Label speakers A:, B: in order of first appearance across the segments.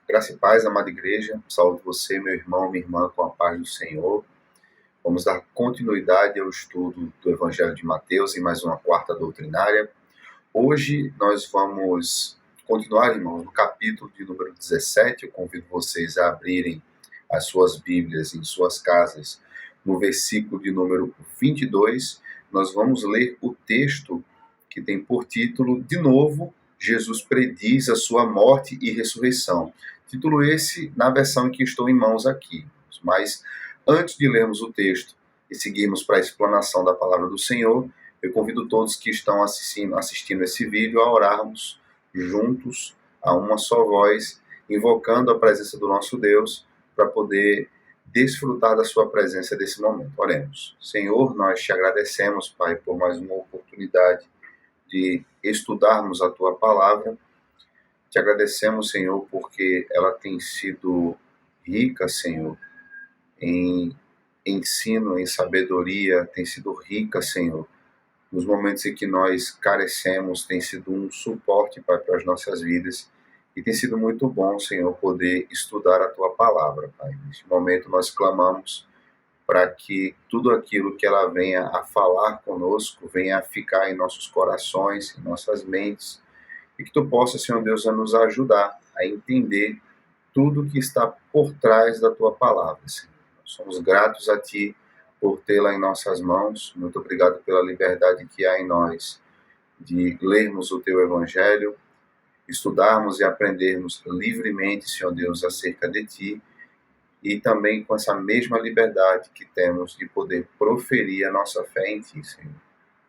A: Graça e paz, amada igreja. Saúdo você, meu irmão, minha irmã, com a paz do Senhor. Vamos dar continuidade ao estudo do Evangelho de Mateus em mais uma quarta doutrinária. Hoje nós vamos continuar, irmãos, no capítulo de número 17. Eu convido vocês a abrirem as suas Bíblias em suas casas. No versículo de número 22, nós vamos ler o texto que tem por título, de novo, Jesus prediz a sua morte e ressurreição. Título esse na versão em que estou em mãos aqui. Mas antes de lermos o texto e seguirmos para a explanação da palavra do Senhor, eu convido todos que estão assistindo esse vídeo a orarmos juntos, a uma só voz, invocando a presença do nosso Deus para poder desfrutar da sua presença desse momento. Oremos. Senhor, nós te agradecemos, Pai, por mais uma oportunidade de estudarmos a tua palavra. Te agradecemos, Senhor, porque ela tem sido rica, Senhor, em ensino, em sabedoria, tem sido rica, Senhor. Nos momentos em que nós carecemos, tem sido um suporte, Pai, para as nossas vidas. E tem sido muito bom, Senhor, poder estudar a tua palavra, Pai. Neste momento nós clamamos para que tudo aquilo que ela venha a falar conosco, venha a ficar em nossos corações, em nossas mentes, e que tu possa, Senhor Deus, a nos ajudar a entender tudo que está por trás da tua palavra, Senhor. Nós somos gratos a ti por tê-la em nossas mãos. Muito obrigado pela liberdade que há em nós de lermos o teu evangelho, estudarmos e aprendermos livremente, Senhor Deus, acerca de ti, e também com essa mesma liberdade que temos de poder proferir a nossa fé em ti, Senhor.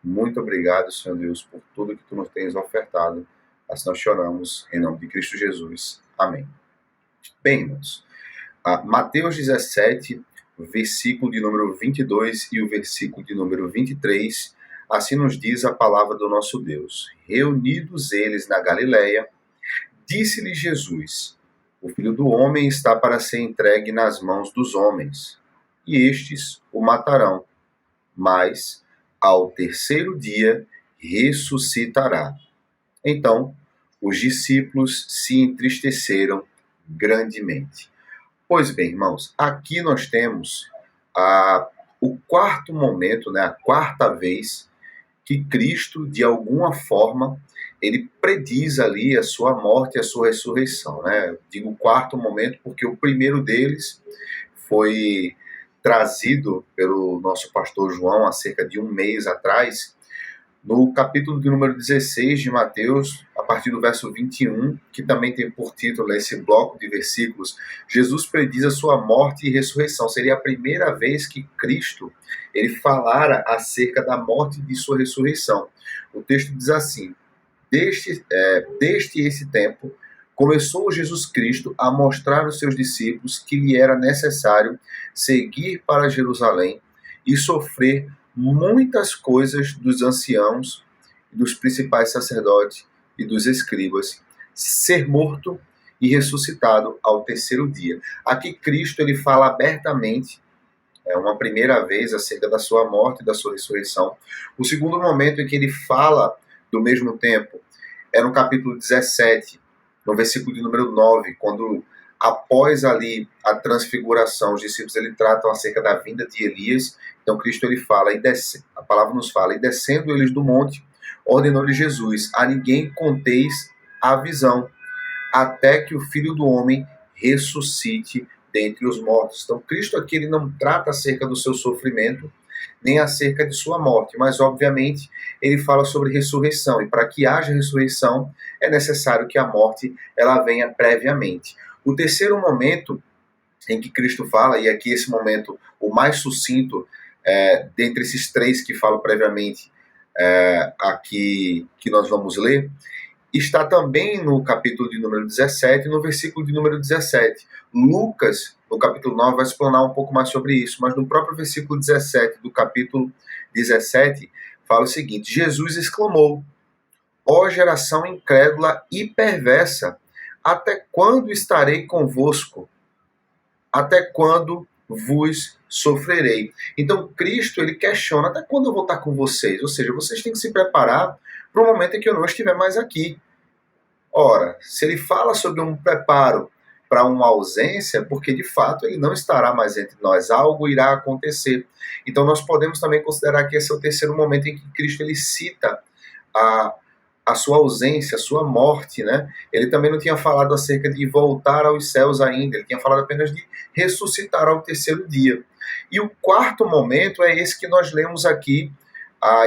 A: Muito obrigado, Senhor Deus, por tudo que tu nos tens ofertado. Assim nós choramos, em nome de Cristo Jesus. Amém. Bem, irmãos, Mateus 17, versículo de número 22 e o versículo de número 23, assim nos diz a palavra do nosso Deus. Reunidos eles na Galileia, disse-lhe Jesus: o Filho do Homem está para ser entregue nas mãos dos homens, e estes o matarão, mas ao terceiro dia ressuscitará. Então, os discípulos se entristeceram grandemente. Pois bem, irmãos, aqui nós temos o quarto momento, a quarta vez que Cristo, de alguma forma, ele prediz ali a sua morte e a sua ressurreição. Eu digo quarto momento porque o primeiro deles foi trazido pelo nosso pastor João há cerca de um mês atrás, no capítulo de número 16 de Mateus, a partir do verso 21, que também tem por título esse bloco de versículos, Jesus prediz a sua morte e ressurreição. Seria a primeira vez que Cristo ele falara acerca da morte e de sua ressurreição. O texto diz assim: desde esse tempo, começou Jesus Cristo a mostrar aos seus discípulos que lhe era necessário seguir para Jerusalém e sofrer muitas coisas dos anciãos, dos principais sacerdotes e dos escribas, ser morto e ressuscitado ao terceiro dia. Aqui Cristo ele fala abertamente, uma primeira vez, acerca da sua morte e da sua ressurreição. O segundo momento em que ele fala do mesmo tempo é no capítulo 17, no versículo de número 9, quando após ali a transfiguração, os discípulos ele tratam acerca da vinda de Elias. Então Cristo ele fala, a palavra nos fala, e descendo eles do monte, ordenou-lhe Jesus: a ninguém conteis a visão, até que o Filho do Homem ressuscite dentre os mortos. Então Cristo aqui ele não trata acerca do seu sofrimento, nem acerca de sua morte, mas obviamente ele fala sobre ressurreição, e para que haja ressurreição é necessário que a morte ela venha previamente. O terceiro momento em que Cristo fala, e aqui esse momento o mais sucinto dentre esses três que falo previamente aqui que nós vamos ler, está também no capítulo de número 17, no versículo de número 17. Lucas, no capítulo 9, vai explanar um pouco mais sobre isso, mas no próprio versículo 17 do capítulo 17, fala o seguinte: Jesus exclamou: ó geração incrédula e perversa, até quando estarei convosco? Até quando vos sofrerei. Então Cristo, ele questiona: até quando eu vou estar com vocês? Ou seja, vocês têm que se preparar para o momento em que eu não estiver mais aqui. Ora, se ele fala sobre um preparo para uma ausência, porque de fato ele não estará mais entre nós, algo irá acontecer. Então nós podemos também considerar que esse é o terceiro momento em que Cristo ele cita a sua ausência, a sua morte, né? Ele também não tinha falado acerca de voltar aos céus ainda, ele tinha falado apenas de ressuscitar ao terceiro dia. E o quarto momento é esse que nós lemos aqui,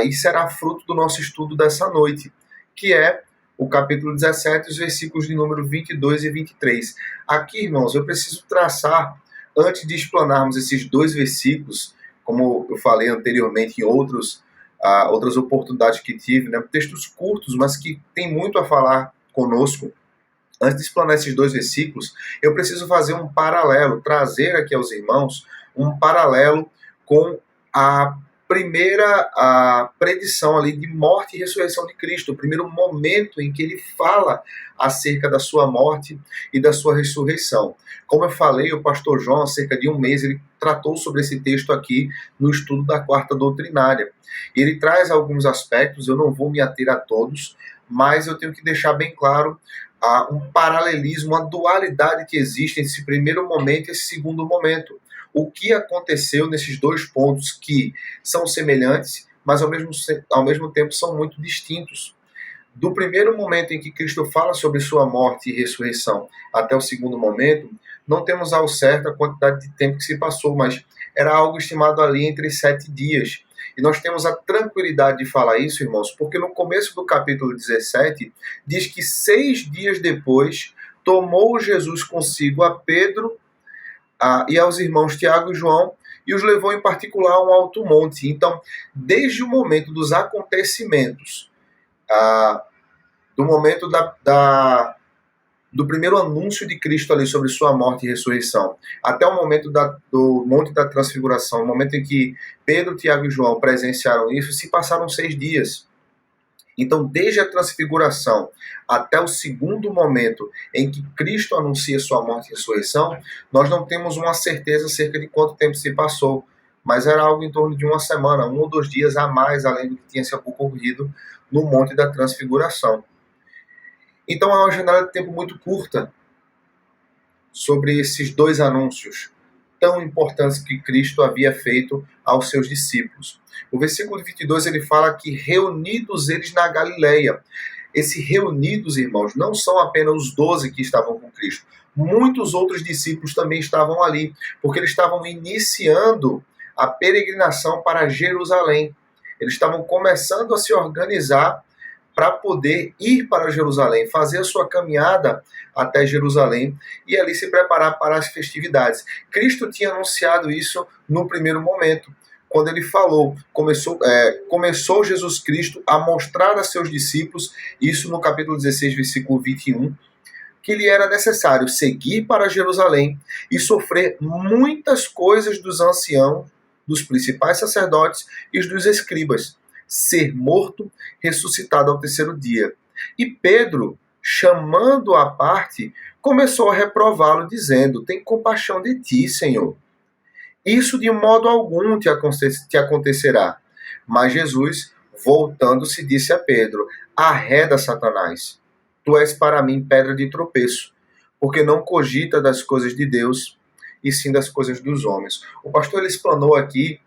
A: e será fruto do nosso estudo dessa noite, que é o capítulo 17, os versículos de número 22 e 23. Aqui, irmãos, eu preciso traçar, antes de explanarmos esses dois versículos, como eu falei anteriormente em outras oportunidades que tive, né, textos curtos, mas que tem muito a falar conosco. Antes de explanar esses dois versículos, eu preciso fazer um paralelo, trazer aqui aos irmãos um paralelo com a primeira predição ali de morte e ressurreição de Cristo, o primeiro momento em que ele fala acerca da sua morte e da sua ressurreição. Como eu falei, o pastor João, há cerca de um mês, ele tratou sobre esse texto aqui no estudo da quarta doutrinária. Ele traz alguns aspectos, eu não vou me ater a todos, mas eu tenho que deixar bem claro um paralelismo, uma dualidade que existe entre esse primeiro momento e esse segundo momento. O que aconteceu nesses dois pontos que são semelhantes, mas ao mesmo tempo são muito distintos. Do primeiro momento em que Cristo fala sobre sua morte e ressurreição até o segundo momento, não temos ao certo a quantidade de tempo que se passou, mas era algo estimado ali entre 7 dias. E nós temos a tranquilidade de falar isso, irmãos, porque no começo do capítulo 17, diz que 6 dias depois, tomou Jesus consigo a Pedro e aos irmãos Tiago e João, e os levou em particular a um alto monte. Então, desde o momento dos acontecimentos, do momento do primeiro anúncio de Cristo ali sobre sua morte e ressurreição, até o momento do Monte da Transfiguração, o momento em que Pedro, Tiago e João presenciaram isso, se passaram 6 dias. Então, desde a transfiguração até o segundo momento em que Cristo anuncia sua morte e ressurreição, nós não temos uma certeza acerca de quanto tempo se passou, mas era algo em torno de uma semana, 1 ou 2 dias a mais, além do que tinha se ocorrido no Monte da Transfiguração. Então, é uma janela de tempo muito curta sobre esses dois anúncios tão importantes que Cristo havia feito aos seus discípulos. O versículo 22, ele fala que reunidos eles na Galileia. Esses reunidos, irmãos, não são apenas os 12 que estavam com Cristo. Muitos outros discípulos também estavam ali, porque eles estavam iniciando a peregrinação para Jerusalém. Eles estavam começando a se organizar para poder ir para Jerusalém, fazer a sua caminhada até Jerusalém e ali se preparar para as festividades. Cristo tinha anunciado isso no primeiro momento, quando ele falou, começou Jesus Cristo a mostrar a seus discípulos, isso no capítulo 16, versículo 21, que lhe era necessário seguir para Jerusalém e sofrer muitas coisas dos anciãos, dos principais sacerdotes e dos escribas, ser morto, ressuscitado ao terceiro dia. E Pedro, chamando-o à parte, começou a reprová-lo, dizendo: tem compaixão de ti, Senhor. Isso de modo algum te acontecerá. Mas Jesus, voltando-se, disse a Pedro: arreda, Satanás, tu és para mim pedra de tropeço, porque não cogita das coisas de Deus, e sim das coisas dos homens. O pastor ele explanou aqui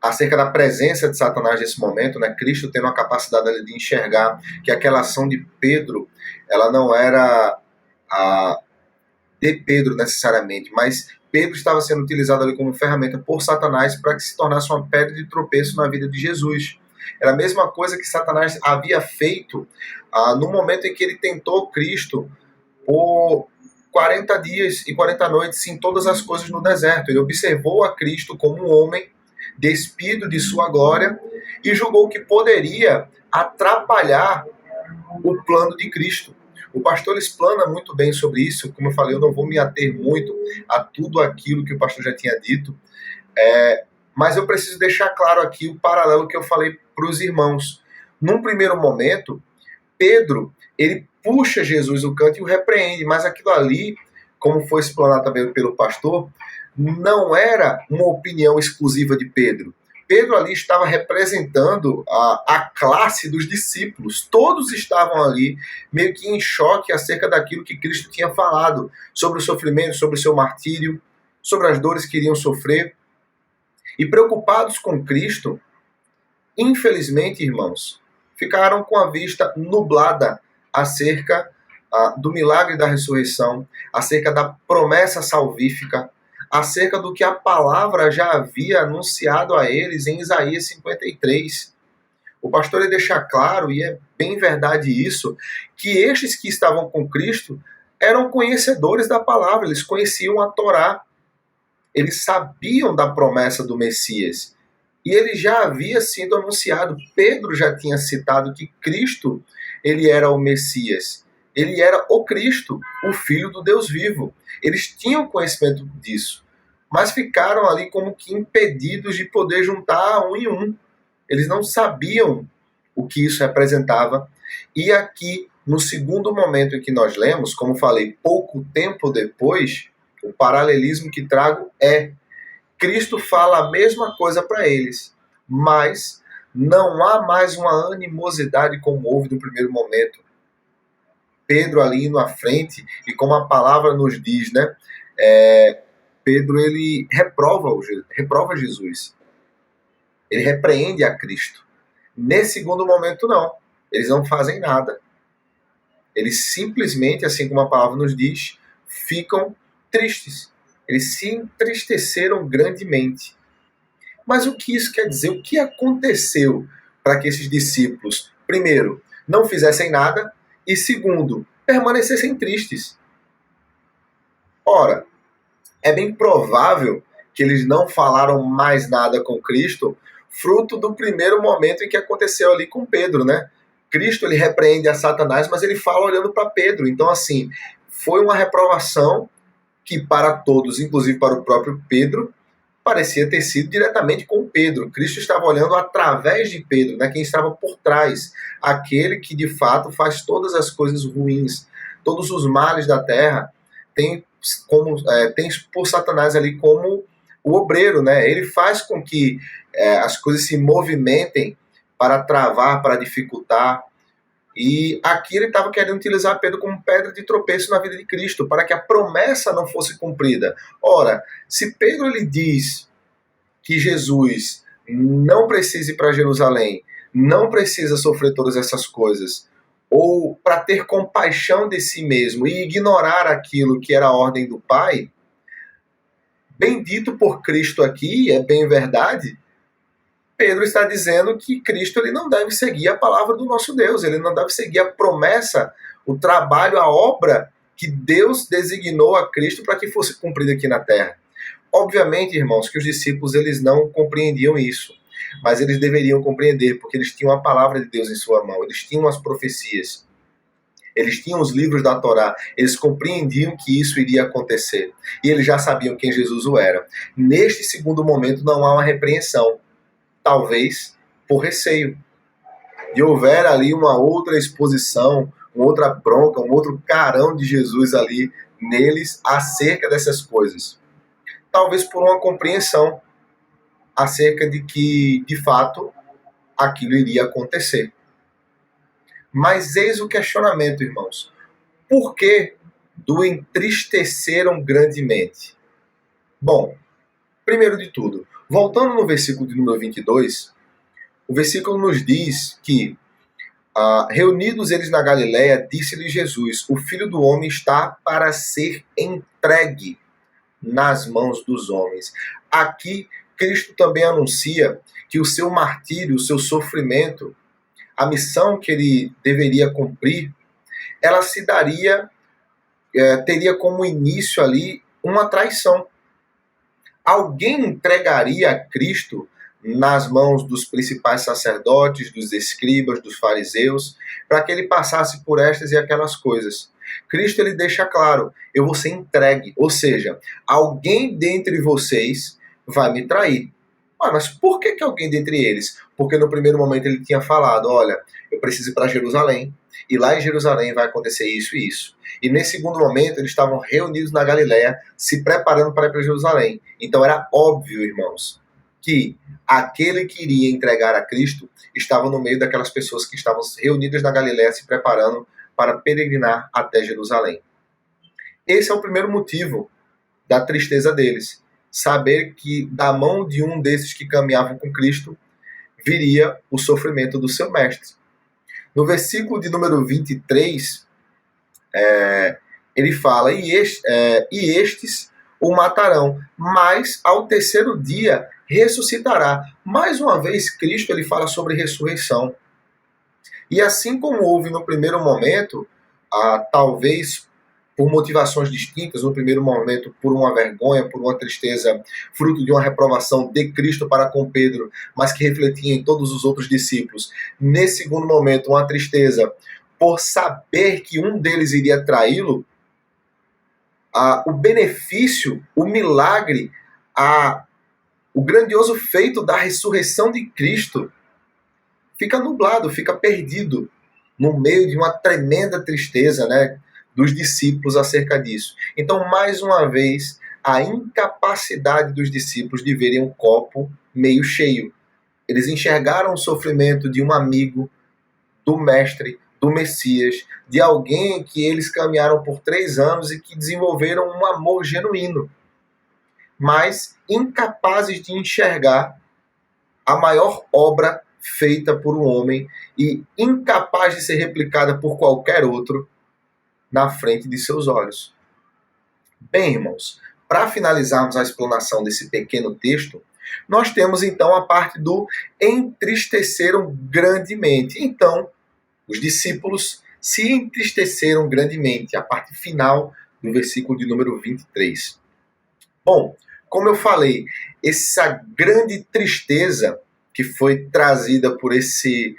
A: acerca da presença de Satanás nesse momento, né? Cristo tendo a capacidade de enxergar que aquela ação de Pedro, ela não era de Pedro necessariamente, mas Pedro estava sendo utilizado ali como ferramenta por Satanás para que se tornasse uma pedra de tropeço na vida de Jesus. Era a mesma coisa que Satanás havia feito no momento em que ele tentou Cristo por 40 dias e 40 noites em todas as coisas no deserto. Ele observou a Cristo como um homem despido de sua glória e julgou que poderia atrapalhar o plano de Cristo. O pastor explana muito bem sobre isso. Como eu falei, eu não vou me ater muito a tudo aquilo que o pastor já tinha dito, mas eu preciso deixar claro aqui o paralelo que eu falei para os irmãos. Num primeiro momento, Pedro, ele puxa Jesus o canto e o repreende, mas aquilo ali como foi explanado também pelo pastor, não era uma opinião exclusiva de Pedro. Pedro ali estava representando a classe dos discípulos. Todos estavam ali meio que em choque acerca daquilo que Cristo tinha falado, sobre o sofrimento, sobre o seu martírio, sobre as dores que iriam sofrer. E preocupados com Cristo, infelizmente, irmãos, ficaram com a vista nublada acerca do milagre da ressurreição, acerca da promessa salvífica, acerca do que a palavra já havia anunciado a eles em Isaías 53. O pastor ele deixa claro, e é bem verdade isso, que estes que estavam com Cristo eram conhecedores da palavra, eles conheciam a Torá, eles sabiam da promessa do Messias, e ele já havia sido anunciado. Pedro já tinha citado que Cristo ele era o Messias, ele era o Cristo, o Filho do Deus vivo. Eles tinham conhecimento disso, mas ficaram ali como que impedidos de poder juntar um em um. Eles não sabiam o que isso representava. E aqui, no segundo momento em que nós lemos, como falei, pouco tempo depois, o paralelismo que trago é: Cristo fala a mesma coisa para eles, mas não há mais uma animosidade como houve no primeiro momento. Pedro ali indo à frente, e como a palavra nos diz, né? Pedro ele reprova Jesus. Ele repreende a Cristo. Nesse segundo momento, não. Eles não fazem nada. Eles simplesmente, assim como a palavra nos diz, ficam tristes. Eles se entristeceram grandemente. Mas o que isso quer dizer? O que aconteceu para que esses discípulos, primeiro, não fizessem nada, e segundo, permanecessem tristes? Ora, é bem provável que eles não falaram mais nada com Cristo, fruto do primeiro momento em que aconteceu ali com Pedro, né? Cristo ele repreende a Satanás, mas ele fala olhando para Pedro. Então, assim, foi uma reprovação que para todos, inclusive para o próprio Pedro, parecia ter sido diretamente com Pedro. Cristo estava olhando através de Pedro, né? Quem estava por trás, aquele que de fato faz todas as coisas ruins, todos os males da terra, tem por Satanás ali como o obreiro, né? Ele faz com que as coisas se movimentem para travar, para dificultar. E aqui ele estava querendo utilizar Pedro como pedra de tropeço na vida de Cristo, para que a promessa não fosse cumprida. Ora, se Pedro ele diz que Jesus não precisa ir para Jerusalém, não precisa sofrer todas essas coisas, ou para ter compaixão de si mesmo e ignorar aquilo que era a ordem do Pai, bem dito por Cristo aqui, é bem verdade, Pedro está dizendo que Cristo ele não deve seguir a palavra do nosso Deus, ele não deve seguir a promessa, o trabalho, a obra que Deus designou a Cristo para que fosse cumprida aqui na terra. Obviamente, irmãos, que os discípulos eles não compreendiam isso, mas eles deveriam compreender, porque eles tinham a palavra de Deus em sua mão, eles tinham as profecias, eles tinham os livros da Torá, eles compreendiam que isso iria acontecer, e eles já sabiam quem Jesus o era. Neste segundo momento não há uma repreensão, talvez por receio de houver ali uma outra exposição, uma outra bronca, um outro carão de Jesus ali neles acerca dessas coisas. Talvez por uma compreensão acerca de que, de fato, aquilo iria acontecer. Mas eis o questionamento, irmãos. Por que do entristeceram grandemente? Bom, primeiro de tudo, voltando no versículo de número 22, o versículo nos diz que, reunidos eles na Galileia, disse-lhe Jesus: o Filho do Homem está para ser entregue nas mãos dos homens. Aqui, Cristo também anuncia que o seu martírio, o seu sofrimento, a missão que ele deveria cumprir, ela se daria, teria como início ali uma traição. Alguém entregaria a Cristo nas mãos dos principais sacerdotes, dos escribas, dos fariseus, para que ele passasse por estas e aquelas coisas. Cristo ele deixa claro: eu vou ser entregue, ou seja, alguém dentre vocês vai me trair. Mas por que alguém dentre eles? Porque no primeiro momento ele tinha falado, olha, eu preciso ir para Jerusalém, e lá em Jerusalém vai acontecer isso e isso. E nesse segundo momento eles estavam reunidos na Galiléia, se preparando para ir para Jerusalém. Então era óbvio, irmãos, que aquele que iria entregar a Cristo estava no meio daquelas pessoas que estavam reunidas na Galiléia, se preparando para peregrinar até Jerusalém. Esse é o primeiro motivo da tristeza deles. Saber que da mão de um desses que caminhavam com Cristo viria o sofrimento do seu mestre. No versículo de número 23, ele fala, e estes o matarão, mas ao terceiro dia ressuscitará. Mais uma vez, Cristo ele fala sobre ressurreição. E assim como houve no primeiro momento, talvez por motivações distintas, no primeiro momento por uma vergonha, por uma tristeza, fruto de uma reprovação de Cristo para com Pedro, mas que refletia em todos os outros discípulos. Nesse segundo momento, uma tristeza por saber que um deles iria traí-lo, o benefício, o milagre, o grandioso feito da ressurreição de Cristo fica nublado, fica perdido no meio de uma tremenda tristeza, né, dos discípulos acerca disso. Então, mais uma vez, a incapacidade dos discípulos de verem o copo meio cheio. Eles enxergaram o sofrimento de um amigo, do mestre, do Messias, de alguém que eles caminharam por 3 anos e que desenvolveram um amor genuíno, mas incapazes de enxergar a maior obra feita por um homem e incapaz de ser replicada por qualquer outro na frente de seus olhos. Bem, irmãos, para finalizarmos a explanação desse pequeno texto, nós temos então a parte do entristeceram grandemente. Então, os discípulos se entristeceram grandemente, a parte final do versículo de número 23. Bom, como eu falei, essa grande tristeza que foi trazida por esse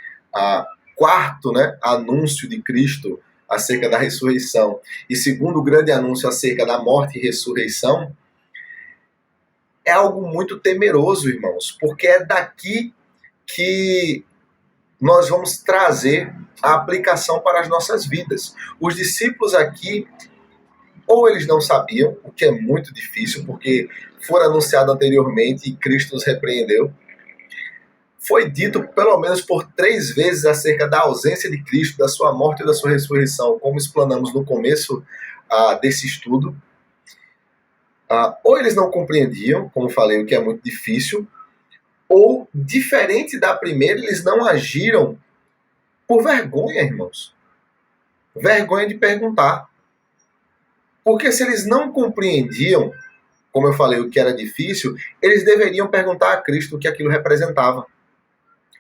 A: quarto, né, anúncio de Cristo acerca da ressurreição, e segundo grande anúncio acerca da morte e ressurreição, é algo muito temeroso, irmãos, porque é daqui que nós vamos trazer a aplicação para as nossas vidas. Os discípulos aqui, ou eles não sabiam, o que é muito difícil, porque foi anunciado anteriormente e Cristo os repreendeu. Foi dito pelo menos por 3 vezes acerca da ausência de Cristo, da sua morte e da sua ressurreição, como explanamos no começo desse estudo. Ou eles não compreendiam, como falei, o que é muito difícil, ou, diferente da primeira, eles não agiram por vergonha, irmãos. Vergonha de perguntar. Porque se eles não compreendiam, como eu falei, o que era difícil, eles deveriam perguntar a Cristo o que aquilo representava.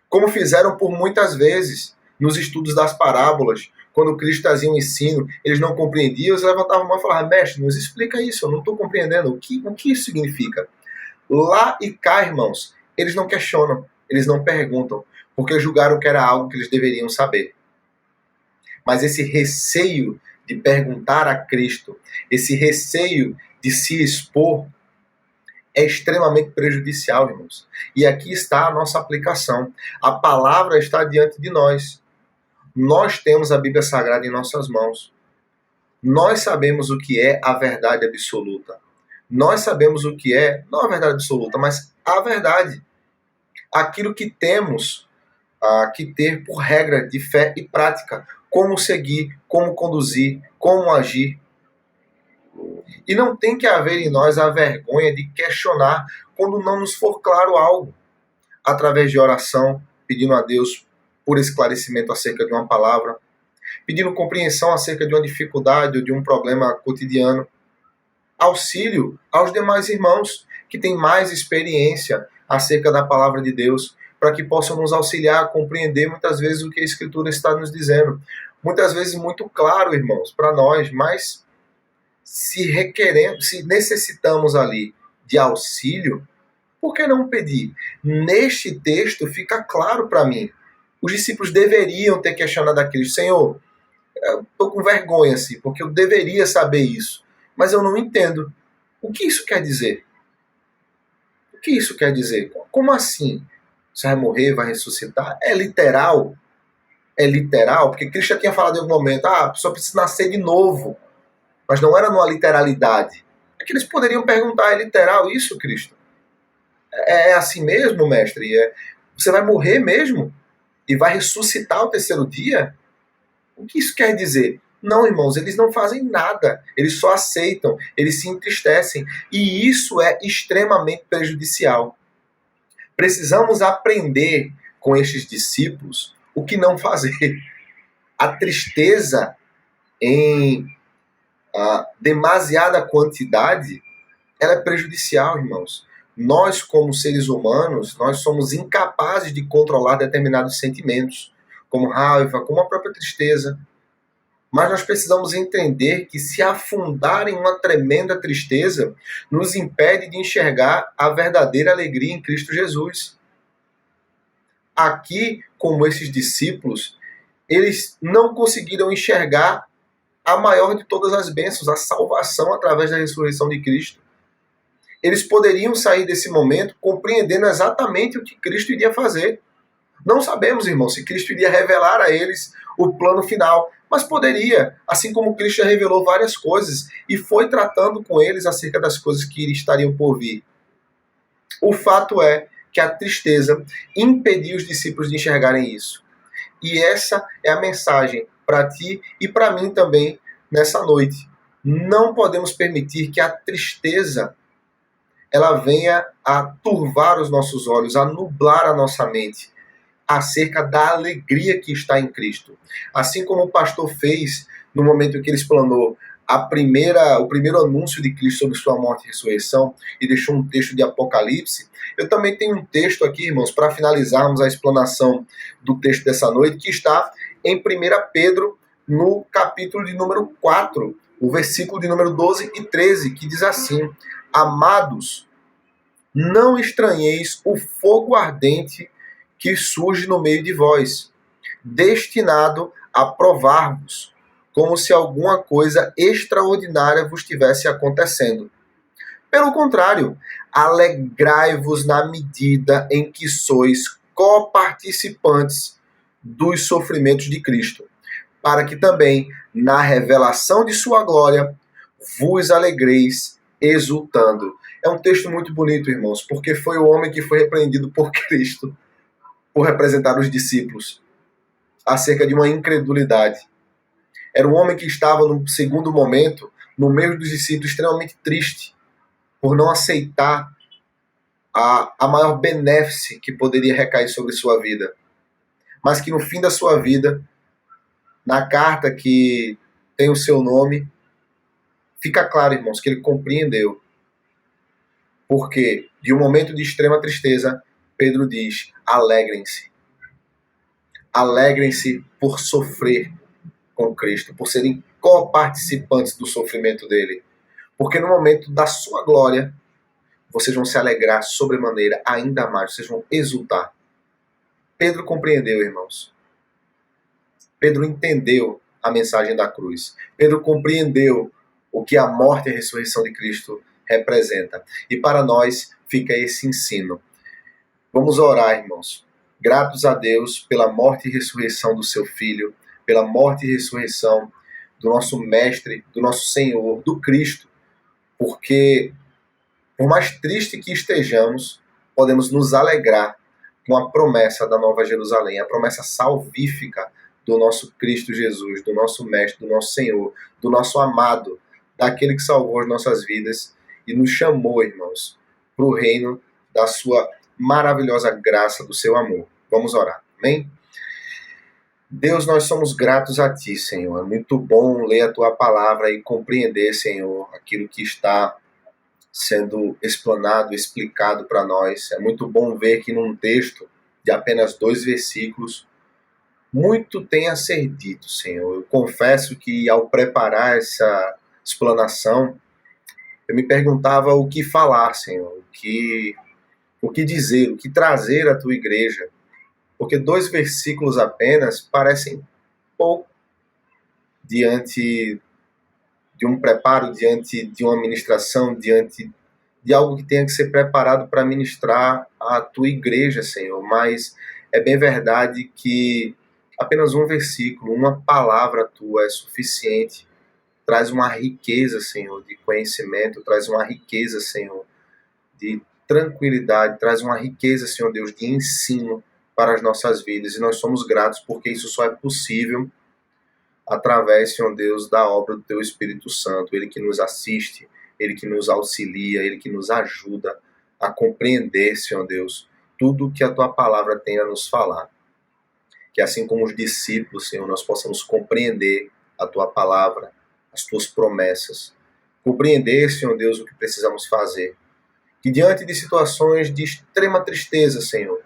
A: Como fizeram por muitas vezes nos estudos das parábolas, quando Cristo trazia um ensino, eles não compreendiam, eles levantavam a mão e falavam, mestre, nos explica isso, eu não estou compreendendo, o que isso significa? Lá e cá, irmãos, eles não questionam, eles não perguntam, porque julgaram que era algo que eles deveriam saber. Mas esse receio de perguntar a Cristo, esse receio de se expor, é extremamente prejudicial, irmãos. E aqui está a nossa aplicação. A palavra está diante de nós. Nós temos a Bíblia Sagrada em nossas mãos. Nós sabemos o que é a verdade absoluta. Nós sabemos o que é, não a verdade absoluta, mas a verdade. Aquilo que temos que ter por regra de fé e prática. Como seguir, como conduzir, como agir. E não tem que haver em nós a vergonha de questionar quando não nos for claro algo. Através de oração, pedindo a Deus por esclarecimento acerca de uma palavra, pedindo compreensão acerca de uma dificuldade ou de um problema cotidiano. Auxílio aos demais irmãos que têm mais experiência acerca da palavra de Deus, para que possam nos auxiliar a compreender muitas vezes o que a Escritura está nos dizendo. Muitas vezes muito claro, irmãos, para nós, mas se necessitamos ali de auxílio, por que não pedir? Neste texto fica claro para mim. Os discípulos deveriam ter questionado a Cristo, Senhor, eu estou com vergonha, assim, porque eu deveria saber isso, mas eu não entendo. O que isso quer dizer? O que isso quer dizer? Como assim? Você vai morrer, vai ressuscitar? É literal? É literal? Porque Cristo já tinha falado em algum momento, a pessoa precisa nascer de novo. Mas não era numa literalidade. É que eles poderiam perguntar, é literal isso, Cristo? É assim mesmo, mestre? Você vai morrer mesmo? E vai ressuscitar ao terceiro dia? O que isso quer dizer? Não, irmãos, eles não fazem nada. Eles só aceitam, eles se entristecem. E isso é extremamente prejudicial. Precisamos aprender com estes discípulos o que não fazer. A tristeza em demasiada quantidade, ela é prejudicial, irmãos. Nós, como seres humanos, nós somos incapazes de controlar determinados sentimentos, como raiva, como a própria tristeza. Mas nós precisamos entender que se afundar em uma tremenda tristeza nos impede de enxergar a verdadeira alegria em Cristo Jesus. Aqui, como esses discípulos, eles não conseguiram enxergar a maior de todas as bênçãos, a salvação através da ressurreição de Cristo. Eles poderiam sair desse momento compreendendo exatamente o que Cristo iria fazer. Não sabemos, irmão, se Cristo iria revelar a eles o plano final, mas poderia, assim como Cristo já revelou várias coisas e foi tratando com eles acerca das coisas que estariam por vir. O fato é que a tristeza impediu os discípulos de enxergarem isso. E essa é a mensagem para ti e para mim também nessa noite. Não podemos permitir que a tristeza ela venha a turvar os nossos olhos, a nublar a nossa mente acerca da alegria que está em Cristo. Assim como o pastor fez no momento em que ele explanou o primeiro anúncio de Cristo sobre sua morte e ressurreição e deixou um texto de Apocalipse, eu também tenho um texto aqui, irmãos, para finalizarmos a explanação do texto dessa noite, que está em 1 Pedro, no capítulo de número 4, o versículo de número 12 e 13, que diz assim: Amados, não estranheis o fogo ardente que surge no meio de vós, destinado a provar-vos, como se alguma coisa extraordinária vos estivesse acontecendo. Pelo contrário, alegrai-vos na medida em que sois coparticipantes dos sofrimentos de Cristo, para que também, na revelação de sua glória, vos alegreis exultando. É um texto muito bonito, irmãos, porque foi o homem que foi repreendido por Cristo, por representar os discípulos, acerca de uma incredulidade. Era um homem que estava, num segundo momento, no meio dos discípulos, extremamente triste, por não aceitar a maior benéfice que poderia recair sobre sua vida. Mas que no fim da sua vida, na carta que tem o seu nome, fica claro, irmãos, que ele compreendeu. Porque, de um momento de extrema tristeza, Pedro diz: alegrem-se. Alegrem-se por sofrer com Cristo, por serem coparticipantes do sofrimento dele. Porque no momento da sua glória, vocês vão se alegrar sobremaneira ainda mais, vocês vão exultar. Pedro compreendeu, irmãos. Pedro entendeu a mensagem da cruz. Pedro compreendeu o que a morte e a ressurreição de Cristo representa. E para nós fica esse ensino. Vamos orar, irmãos. Gratos a Deus pela morte e ressurreição do seu Filho, pela morte e ressurreição do nosso Mestre, do nosso Senhor, do Cristo. Porque, por mais triste que estejamos, podemos nos alegrar com a promessa da Nova Jerusalém, a promessa salvífica do nosso Cristo Jesus, do nosso Mestre, do nosso Senhor, do nosso amado, daquele que salvou as nossas vidas e nos chamou, irmãos, para o reino da sua maravilhosa graça, do seu amor. Vamos orar, amém? Deus, nós somos gratos a Ti, Senhor. É muito bom ler a Tua palavra e compreender, Senhor, aquilo que está sendo explanado, explicado para nós. É muito bom ver que num texto de apenas 2 versículos, muito tem a ser dito, Senhor. Eu confesso que ao preparar essa explanação, eu me perguntava o que falar, Senhor, o que dizer, o que trazer à Tua igreja. Porque 2 versículos apenas parecem pouco diante de um preparo, diante de uma ministração, diante de algo que tenha que ser preparado para ministrar à tua igreja, Senhor, mas é bem verdade que apenas um versículo, uma palavra tua é suficiente, traz uma riqueza, Senhor, de conhecimento, traz uma riqueza, Senhor, de tranquilidade, traz uma riqueza, Senhor Deus, de ensino para as nossas vidas. E nós somos gratos porque isso só é possível através, Senhor Deus, da obra do Teu Espírito Santo. Ele que nos assiste, Ele que nos auxilia, Ele que nos ajuda a compreender, Senhor Deus, tudo que a Tua palavra tem a nos falar. Que assim como os discípulos, Senhor, nós possamos compreender a Tua palavra, as Tuas promessas. Compreender, Senhor Deus, o que precisamos fazer. Que diante de situações de extrema tristeza, Senhor,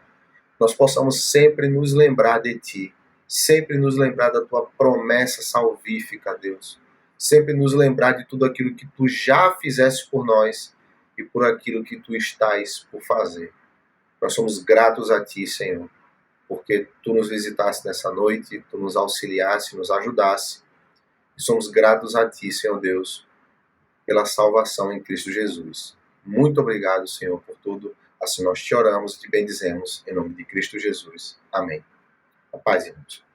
A: nós possamos sempre nos lembrar de Ti, sempre nos lembrar da Tua promessa salvífica, Deus, sempre nos lembrar de tudo aquilo que Tu já fizeste por nós e por aquilo que Tu estás por fazer. Nós somos gratos a Ti, Senhor, porque Tu nos visitaste nessa noite, Tu nos auxiliaste, nos ajudaste, e somos gratos a Ti, Senhor Deus, pela salvação em Cristo Jesus. Muito obrigado, Senhor, por tudo. Assim nós te oramos e te bendizemos, em nome de Cristo Jesus. Amém. A paz, irmãos.